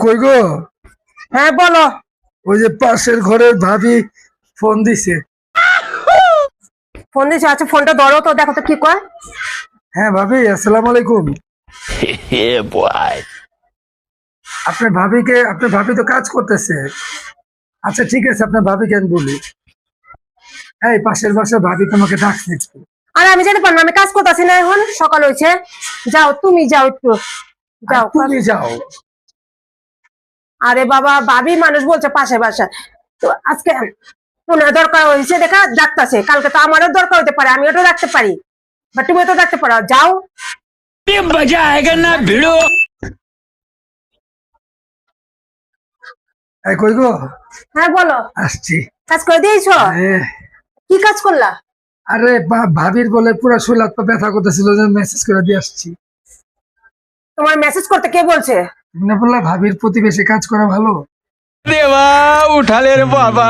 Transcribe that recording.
কই গো? হ্যাঁ বলো। ওই যে পাশের ঘরের ভাবি ফোন দিছে। ফোন দিয়েছে? আচ্ছা ফোনটা ধরো তো, দেখো তো কি কয়। হ্যাঁ ভাবি, আসসালামু আলাইকুম। আপনার ভাবি তো কাজ করতেছে। আচ্ছা ঠিক আছে, আপনার ভাবিকে আমি বলি। এই পাশের বাসার ভাবি তোমাকে ডাকছে একটু। আরে আমি যেতে পারবো না, আমি কাজ করতেছি না, এখন সকাল হয়েছে। যাও তুমি, যাও একটু যাও। তুমি যাও। আরে বাবা, ভাবি মানুষ বলছে পাশে বাসা, তো আজকে ওনার দরকার হয়েছে দেখা ডাকতেছে, কালকে তো আমারও দরকার হতে পারে, আমিও তো ডাকতে পারি, বা তুমিও তো ডাকতে পারো, যাও। मजा आएगा ना भिड़ो। কই গো? হ্যাঁ বলো। আসছি। কাজ করে দিয়েছো? এ, কি কাজ করলা? আরে ভাবির বলে পুরো শরীর হাত পা ব্যথা করতেছিল, মেসেজ করে দিয়ে আসছি। তোমার মেসেজ করতে কে বলছে? তুমি না বললা ভাবির প্রতিবেশী কাজ করা ভালো? देवा उठा ले रे बाबा।